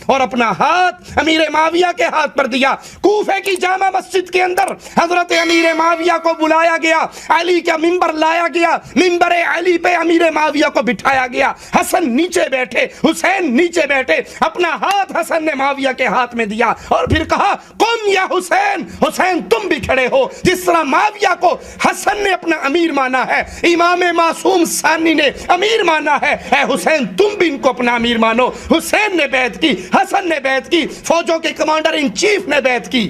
और अपना हाथ अमीर माविया के हाथ पर दिया। कूफे की जामा मस्जिद के अंदर हजरत अमीर माविया को बुलाया गया, अली का मिंबर लाया गया, मिंबर अली पे अमीर माविया को बिठाया गया। हसन नीचे बैठे, हुसैन नीचे बैठे, अपना हाथ हसन ने माविया के हाथ में दिया और फिर कहा, कुम या हुसैन, हुसैन तुम भी खड़े हो। जिस तरह माविया को हसन ने अपना अमीर माना है, इमाम मासूम सानी ने अमीर माना है, ऐ हुसैन तुम भी इनको अपना अमीर मानो। हुसैन ने बैत की, हसन ने बैत की, फौजों के कमांडर इन चीफ ने बैत की।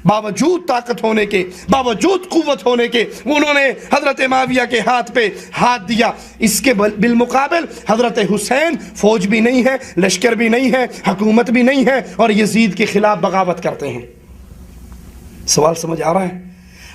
बावजूद ताकत होने के, बावजूद कुव्वत होने के, उन्होंने हजरत माविया के हाथ पे हाथ दिया। इसके बिलमुकाबिल हजरत हुसैन फौज भी नहीं है, लश्कर भी नहीं है, हुकूमत भी नहीं है और यजीद के खिलाफ बगावत करते हैं। सवाल समझ आ रहा है?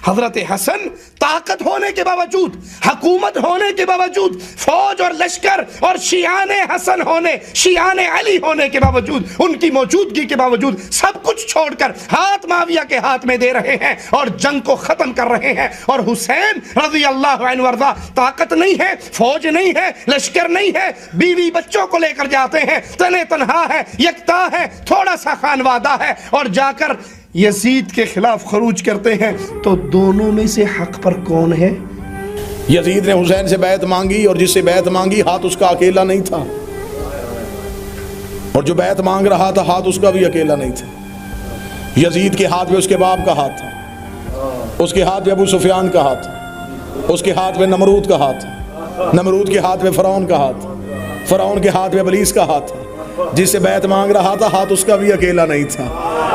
हजरत हसन ताकत होने के बावजूद, हुकूमत होने के बावजूद, फौज और लश्कर और शियाने हसन होने, शियाने अली होने के बावजूद, उनकी मौजूदगी के बावजूद सब कुछ छोड़कर हाथ माविया के हाथ में दे रहे हैं और जंग को खत्म कर रहे हैं। और हुसैन रज़ी अल्लाह अन्हु वर्दा, ताकत नहीं है, फौज नहीं है, लश्कर नहीं है, बीवी बच्चों को लेकर जाते हैं, तने तनहा है, यकता है, थोड़ा सा खानवादा है और जाकर यजीद के खिलाफ खरूज करते हैं। तो दोनों में से हक पर कौन है? यजीद ने हुसैन से बैत मांगी और जिससे बैत मांगी हाथ उसका अकेला नहीं था, और जो बैत मांग रहा था हाथ उसका भी अकेला नहीं था। यजीद के हाथ में उसके बाप का हाथ था, उसके हाथ में अबू सुफियान का हाथ, उसके हाथ में नमरूद का हाथ, नमरूद के हाथ में फ़िरौन का हाथ, फ़िरौन के हाथ में इब्लीस का हाथ। जिससे बैत मांग रहा था हाथ उसका भी अकेला नहीं था।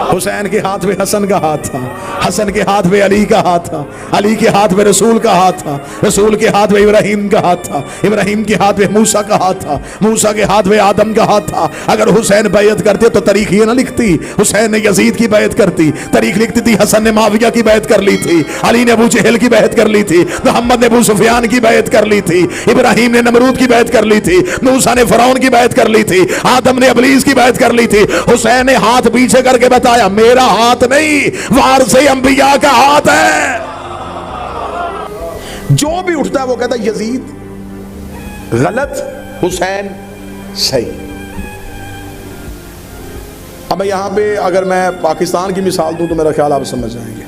हुसैन के हाथ में हसन का हाथ था, हसन के हाथ में अली का हाथ था, अली के हाथ में रसूल का हाथ था, रसूल के हाथ में इब्राहिम का हाथ था, इब्राहिम के हाथ में मूसा का हाथ था, मूसा के हाथ में आदम का हाथ था। अगर हुसैन बैत करते तो तारीख ये ना लिखती हुसैन ने यजीद की बैत करती, तारीख लिखती थी हसन ने माविया की बैत कर ली थी, अली ने अबू जहल की बैत कर ली थी, मोहम्मद ने अबू सुफियान की बैत कर ली थी, इब्राहिम ने नमरूद की बैत कर ली थी, मूसा ने फ़िरौन की बैत कर ली थी, आदम ने इब्लीस की बैत कर ली थी। हुसैन ने हाथ पीछे करके बताया, मेरा हाथ नहीं, वारिस अंबिया का हाथ है। जो भी उठता है वो कहता है यजीद गलत, हुसैन सही। अब यहां पे अगर मैं पाकिस्तान की मिसाल दूं तो मेरा ख्याल आप समझ जाएंगे,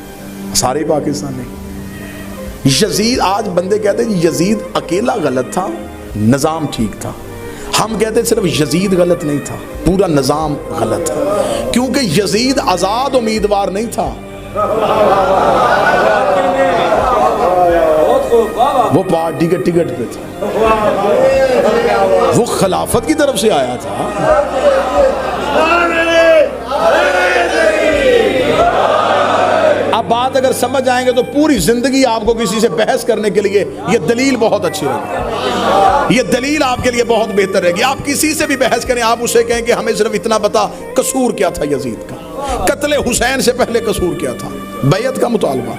सारे पाकिस्तान नहीं। यजीद, आज बंदे कहते हैं यजीद अकेला गलत था, निजाम ठीक था। हम कहते सिर्फ यजीद गलत नहीं था, पूरा निजाम गलत है, क्योंकि यजीद आजाद उम्मीदवार नहीं था, वो पार्टी के टिकट पे था, वो खिलाफत की तरफ से आया था। अब बात अगर समझ आएंगे तो पूरी जिंदगी आपको किसी से बहस करने के लिए ये दलील बहुत अच्छी रहेगी, ये दलील आपके लिए बहुत बेहतर रहेगी। आप किसी से भी बहस करें, आप उसे कहें कि हमें सिर्फ इतना बता कसूर क्या था यजीद का, कत्ले हुसैन से पहले कसूर क्या था। बैत का मुतालबा,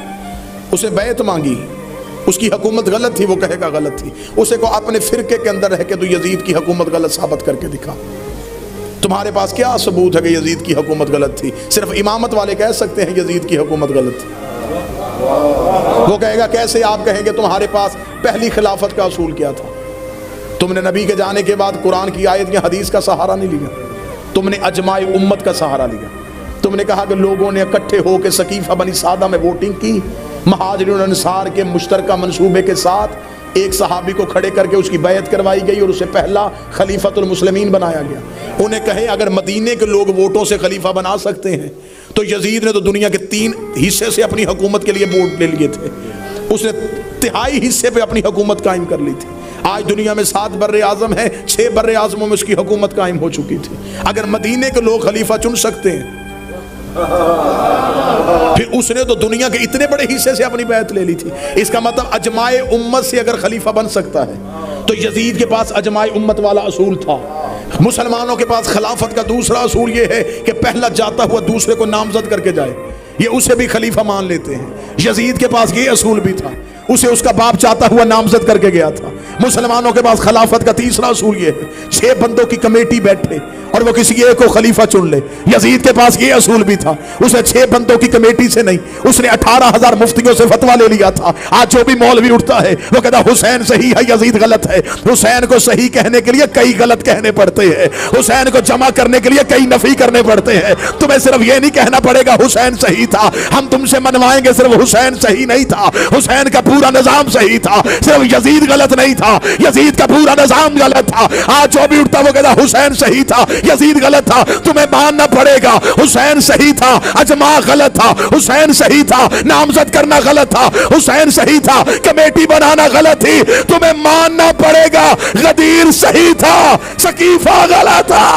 उसे बैत मांगी, उसकी हुकूमत गलत थी, वो कहेगा गलत थी। उसे को अपने फिरके के अंदर रह के तो यजीद की हुकूमत गलत साबित करके दिखा। तुम्हारे पास क्या सबूत है कि यजीद की हुकूमत गलत थी? सिर्फ इमामत वाले कह सकते हैं यजीद की हुकूमत गलत थी। वो कहेगा कैसे? आप कहेंगे तुम्हारे पास पहली खिलाफत का असूल क्या था? तुमने नबी के जाने के बाद कुरान की आयत या हदीस का सहारा नहीं लिया, तुमने अजमाए उम्मत का सहारा लिया। तुमने कहा कि लोगों ने इकट्ठे होकर सकीफा बनी सादा में वोटिंग की, महाजिरीन अंसार के मुश्तरका मंसूबे के साथ एक सहाबी को खड़े करके उसकी बैत करवाई गई और उसे पहला खलीफतुल मुस्लिमीन बनाया गया। उन्हें कहे अगर मदीने के लोग वोटों से खलीफा बना सकते हैं तो यजीद ने तो दुनिया के 3 हिस्से से अपनी हुकूमत के लिए वोट ले लिए थे, उसने 3/4 हिस्से पे अपनी हुकूमत कायम कर ली थी। आज दुनिया में 7 बर्रे आजम है, 6 बर्रे आजमों में उसकी हुकूमत कायम हो चुकी थी। अगर मदीने के लोग खलीफा चुन सकते हैं फिर उसने तो दुनिया के इतने बड़े हिस्से से अपनी बैत ले ली थी। इसका मतलब अजमाए उम्मत से अगर खलीफा बन सकता है तो यजीद के पास अजमाए उम्मत वाला असूल था। मुसलमानों के पास खिलाफत का दूसरा असूल ये है कि पहला जाता हुआ दूसरे को नामजद करके जाए, ये उसे भी खलीफा मान लेते हैं। यजीद के पास ये असूल भी था। उसे उसका बाप चाहता हुआ नामजद करके गया था। मुसलमानों के पास खिलाफत का तीसरा असूल ये है, 6 बंदों की कमेटी बैठे और वो किसी एक को खलीफा चुन ले। यजीद के पास ये असूल भी था, उसने 6 बंदों की कमेटी से नहीं, उसने 18,000 मुफ्तियों से फतवा ले लिया था। आज जो भी मौलवी उठता है वो कहता हुसैन सही है, यजीद गलत है। हुसैन को सही कहने के लिए कई गलत कहने पड़ते हैं, हुसैन को जमा करने के लिए कई नफी करने पड़ते हैं। तुम्हें सिर्फ ये नहीं कहना पड़ेगा हुसैन सही था, हम तुमसे मनवाएंगे सिर्फ हुसैन सही नहीं था, हुसैन का पूरा निजाम सही था, सिर्फ यजीद गलत नहीं था, यजीद का पूरा निजाम गलत था। आज जो भी उठता वो कहता हुसैन सही था, यजीद गलत था। तुम्हें मानना पड़ेगा हुसैन सही था, अजमा गलत था, हुसैन सही था, नामजद करना गलत था, हुसैन सही था, कमेटी बनाना गलत थी। तुम्हें मानना पड़ेगा गदीर सही था, सकीफा गलत था।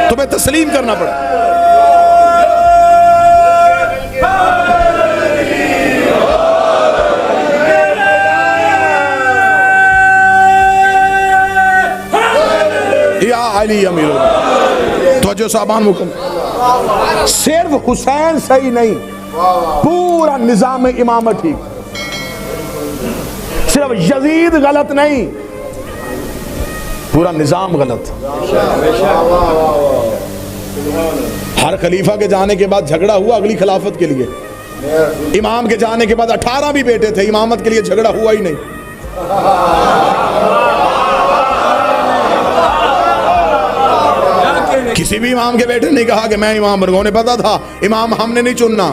तुम्हें तस्लीम करना पड़ा। या अली अमीर तो सामान मुकम्मल, सिर्फ हुसैन सही नहीं, पूरा निजाम इमामत ठीक, सिर्फ यजीद गलत नहीं, पूरा निजाम गलत। हर खलीफा के जाने के बाद झगड़ा हुआ अगली खिलाफत के लिए, इमाम के जाने के बाद 18 भी बेटे थे, इमामत के लिए झगड़ा हुआ ही नहीं। किसी भी इमाम के बेटे ने कहा कि मैं इमाम बनूंगा, उन्हें पता था इमाम हमने नहीं चुनना,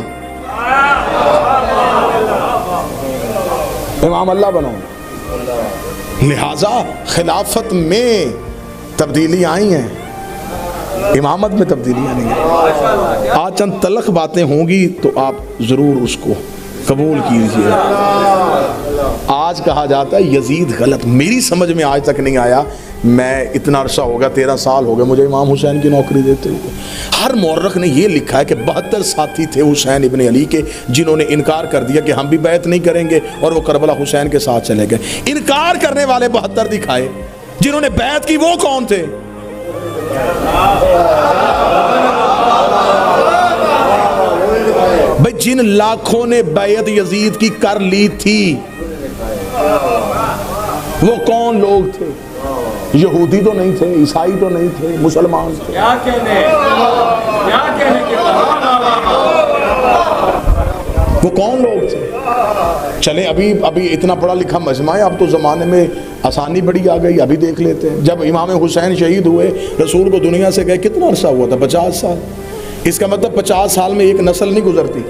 इमाम अल्लाह बनाओ। लिहाजा खिलाफत में तब्दीली आई हैं, इमामत में तब्दीलियां नहीं है। आज चंद तलख बातें होंगी तो आप जरूर उसको कबूल कीजिए। आज कहा जाता है यजीद गलत, मेरी समझ में आज तक नहीं आया। मैं इतना अरसा हो गया, 13 साल हो गए मुझे इमाम हुसैन की नौकरी देते हुए। हर मौरख ने यह लिखा है कि 72 साथी थे हुसैन इब्ने अली के जिन्होंने इनकार कर दिया कि हम भी बैत नहीं करेंगे, और वो करबला हुसैन के साथ चले गए। इनकार करने वाले 72 दिखाए, जिन्होंने बैत की वो कौन थे? भाई जिन लाखों ने बैत यजीद की कर ली थी वो कौन लोग थे? यहूदी तो नहीं थे, ईसाई तो नहीं थे, मुसलमान थे। क्या कहने वो कौन लोग थे? चले अभी इतना पढ़ा लिखा मजमा है, अब तो ज़माने में आसानी बड़ी आ गई। अभी देख लेते हैं, जब इमाम हुसैन शहीद हुए, रसूल को दुनिया से गए कितना अरसा हुआ था? 50 साल। इसका मतलब 50 साल में एक नस्ल नहीं गुजरती।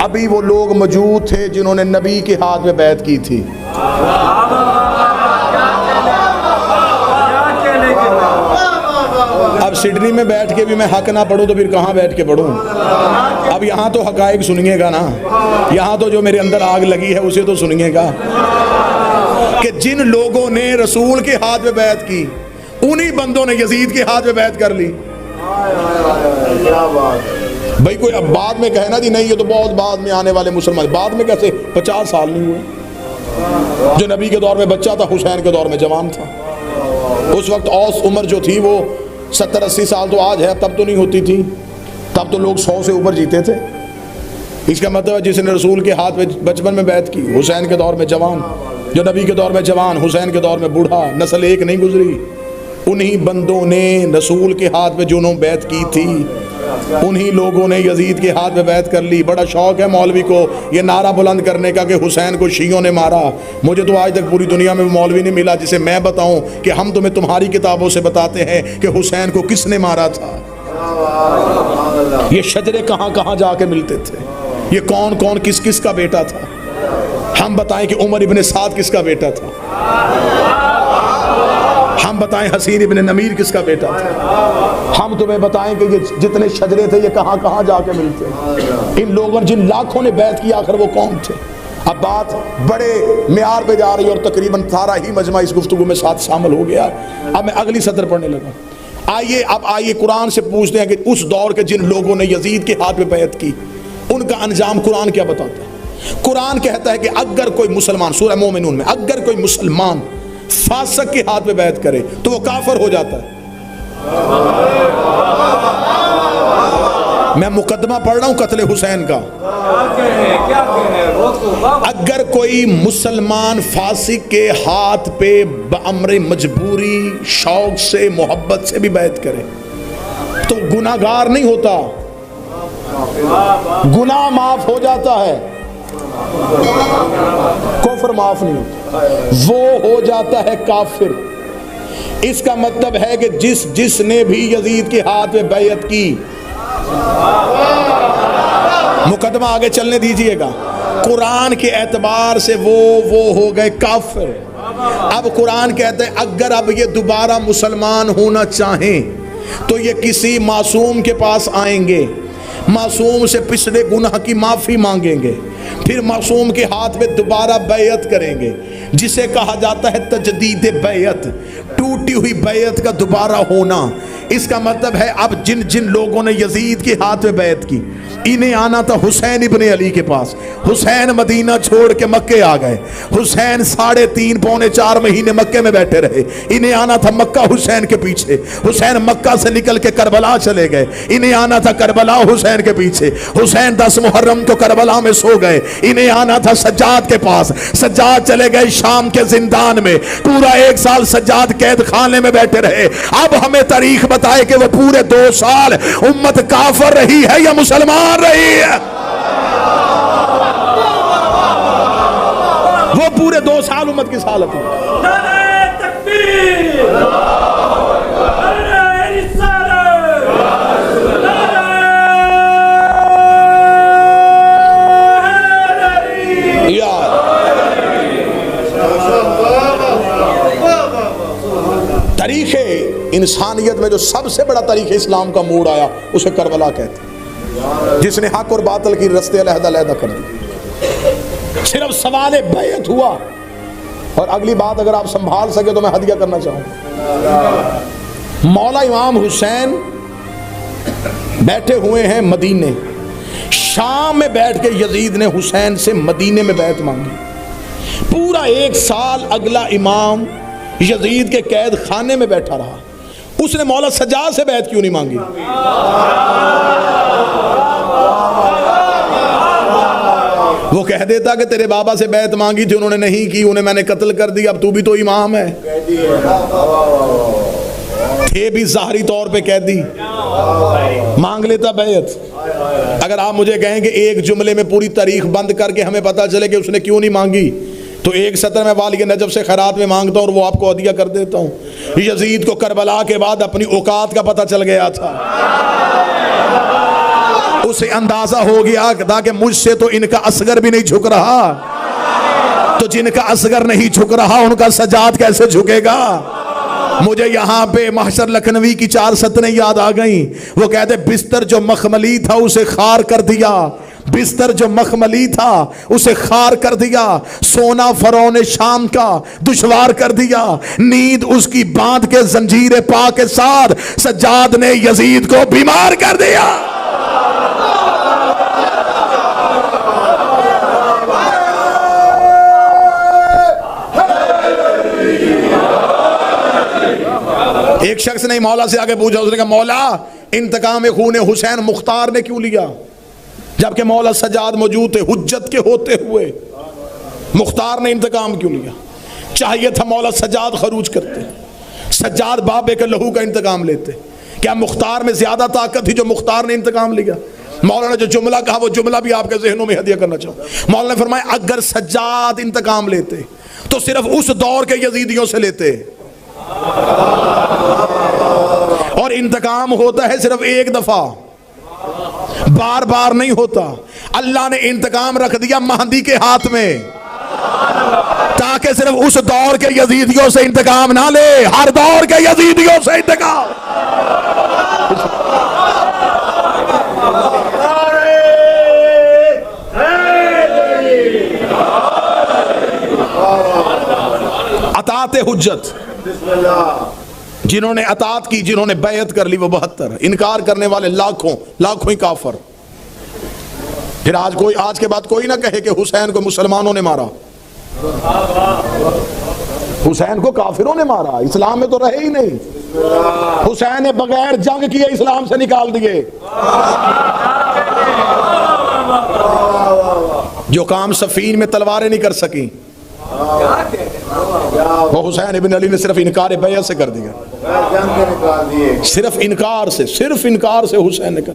अभी वो लोग मौजूद थे जिन्होंने नबी के हाथ में बैत की थी। अब सिडनी में बैठ के भी मैं हक ना पढ़ूं तो फिर कहाँ बैठ के पढ़ूं? अब यहाँ तो हकायक सुनिएगा ना, यहाँ तो जो मेरे अंदर आग लगी है उसे तो सुनिएगा कि जिन लोगों ने रसूल के हाथ में बैत की, उन्हीं बंदों ने यजीद के हाथ में बैत कर ली। भाई कोई अब बाद में कहना जी नहीं ये तो बहुत बाद में आने वाले मुसलमान, बाद में कैसे? 50 साल नहीं हुए। जो नबी के दौर में बच्चा था, हुसैन के दौर में जवान था। उस वक्त औस उम्र जो थी वो 70-80 साल तो आज है, तब तो नहीं होती थी। तब तो लोग 100 से ऊपर जीते थे। इसका मतलब है जिसने रसूल के हाथ में बचपन में बैत की, हुसैन के दौर में जवान, जो नबी के दौर में जवान, हुसैन के दौर में बूढ़ा, नस्ल एक नहीं गुजरी। उन्हीं बंदों ने रसूल के हाथ में जिन्होंने बैत की थी, उन्हीं लोगों ने यजीद के हाथ में बैत कर ली। बड़ा शौक है मौलवी को ये नारा बुलंद करने का कि हुसैन को शियों ने मारा। मुझे तो आज तक पूरी दुनिया में मौलवी नहीं मिला जिसे मैं बताऊं कि हम तुम्हें तुम्हारी किताबों से बताते हैं कि हुसैन को किसने मारा था। ये शजरे कहाँ कहाँ जाके मिलते थे, ये कौन कौन किस किस का बेटा था। हम बताएं कि उमर इब्ने साद किसका बेटा था, हम बताएं हसीन इब्ने नमीर किसका बेटा था। हम तुम्हें बताएं कि ये जितने शजरे थे ये कहाँ कहाँ जाके मिलते हैं। इन लोगों जिन लाखों ने बैत किया आखिर वो कौन थे? अब बात बड़े म्यार पे जा रही है और तकरीबन सारा ही मजमा इस गुफ्तगू में साथ शामिल हो गया। अब मैं अगली सदर पढ़ने लगा। आइए कुरान से पूछते हैं कि उस दौर के जिन लोगों ने यजीद के हाथ में बैत की, उनका अंजाम कुरान क्या बताता है? कुरान कहता है कि अगर कोई मुसलमान, सूरह मोमिनून में, अगर कोई मुसलमान फासिक के हाथ में बैत करे तो वो काफिर हो जाता है। मैं मुकदमा पढ़ रहा हूं कत्ले हुसैन का। अगर कोई मुसलमान फासिक के हाथ पे बअम्र मजबूरी, शौक से, मोहब्बत से भी बैत करे तो गुनाहगार नहीं होता, गुनाह माफ हो जाता है, कुफ्र माफ नहीं होता, वो हो जाता है काफिर। इसका मतलब है कि जिसने भी यजीद के हाथ में बैयत की, मुकदमा आगे चलने दीजिएगा, कुरान के एतबार से वो हो गए काफिर। अब कुरान कहते हैं अगर अब ये दोबारा मुसलमान होना चाहें तो ये किसी मासूम के पास आएंगे, मासूम से पिछले गुनाह की माफी मांगेंगे, फिर मासूम के हाथ में दोबारा बैयत करेंगे, जिसे कहा जाता है तजदीद बैयत, टूटी हुई बैयत का दोबारा होना। इसका मतलब है अब जिन जिन लोगों ने यजीद के हाथ में बैत की, इन्हें आना था हुसैन इब्ने अली के पास। हुसैन मदीना छोड़ के मक्के आ गए, हुसैन 3.5 पौने 4 महीने मक्के में बैठे रहे। इन्हें आना था मक्का हुसैन के पीछे, हुसैन मक्का से निकल के करबला चले गए। इन्हें आना था करबला हुसैन के पीछे, हुसैन 10 मुहर्रम को करबला में सो गए। इन्हें आना था सज्जाद के पास, सज्जाद चले गए शाम के जिंदान में, पूरा 1 साल सज्जाद कैद खाने में बैठे रहे। अब हमें तारीख बताए कि वो पूरे 2 साल उम्मत काफिर रही है या मुसलमान रही है। वो पूरे 2 साल उम्मत किस हालत में? तारीख़ इंसानियत में जो सबसे बड़ा तारीख़ इस्लाम का मोड़ आया उसे करबला कहते हैं, जिसने हक और बातिल की रस्ते अलहदा कर दी। सिर्फ सवाल बैयत हुआ। और अगली बात अगर आप संभाल सके तो मैं हदिया करना चाहूँगा। मौला इमाम हुसैन बैठे हुए हैं मदीने, शाम में बैठ के यजीद ने हुसैन से मदीने में बैत मांगी। पूरा 1 साल अगला इमाम यजीद के कैद खाने में बैठा रहा, उसने मौला सज्जाद से बैत क्यों नहीं मांगी? वो कह देता कि तेरे बाबा से बैत मांगी थी, उन्होंने नहीं की, उन्हें मैंने कत्ल कर दिया, अब तू भी तो इमाम है। थे भी ज़ाहरी तौर पे कैदी, मांग लेता बैत। अगर आप मुझे कहें कि एक जुमले में पूरी तारीख बंद करके हमें पता चले कि उसने क्यों नहीं मांगी, तो 1 सतर में वाली नजब से खैरात में मांगता हूँ और वो आपको हदिया कर देता हूँ। यजीद को करबला के बाद अपनी औकात का पता चल गया था, उसे अंदाजा हो गया था कि मुझसे तो इनका असगर भी नहीं झुक रहा, तो जिनका असगर नहीं झुक रहा उनका सज्जाद कैसे झुकेगा। मुझे यहाँ पे महशर लखनवी की 4 सतरें याद आ गई। वो कहते बिस्तर जो मखमली था उसे खार कर दिया, बिस्तर जो मखमली था उसे खार कर दिया, सोना फरौने शाम का दुश्वार कर दिया, नींद उसकी बांध के जंजीरे पा के साथ सज्जाद ने यजीद को बीमार कर दिया। एक शख्स ने मौला से आगे पूछा, उसने कहा मौला इंतकाम खून हुसैन मुख्तार ने क्यों लिया, जबकि मौला सज्जाद मौजूद थे हुज्जत के होते हुए, मुख्तार ने इंतकाम क्यों लिया? चाहिए था मौला सज्जाद खरूज करते, सज्जाद बाबे के लहू का इंतकाम लेते। क्या मुख्तार में ज्यादा ताकत थी जो मुख्तार ने इंतकाम लिया? मौला ने जो जुमला कहा वो जुमला भी आपके जहनों में हदिया करना चाहूँ। मौला ने फरमाया अगर सज्जाद इंतकाम लेते तो सिर्फ उस दौर के यजीदियों से लेते, और इंतकाम होता है सिर्फ एक दफा, बार बार नहीं होता। अल्लाह ने इंतकाम रख दिया महदी के हाथ में ताकि सिर्फ उस दौर के यजीदियों से इंतकाम ना ले, हर दौर के यजीदियों से इंतकाम। अतात हुज्जत, जिन्होंने अतात की, जिन्होंने बैयत कर ली वो 72, इनकार करने वाले लाखों लाखों ही काफर। फिर आज के बाद कोई ना कहे कि हुसैन को मुसलमानों ने मारा, हुसैन को काफिरों ने मारा, इस्लाम में तो रहे ही नहीं। हुसैन ने बगैर जंग किए इस्लाम से निकाल दिए। जो काम सफीन में तलवारें नहीं कर सकी, वो हुसैन इब्न अली ने सिर्फ इनकार बैत से कर दिया। सिर्फ इनकार से हुसैन ने कर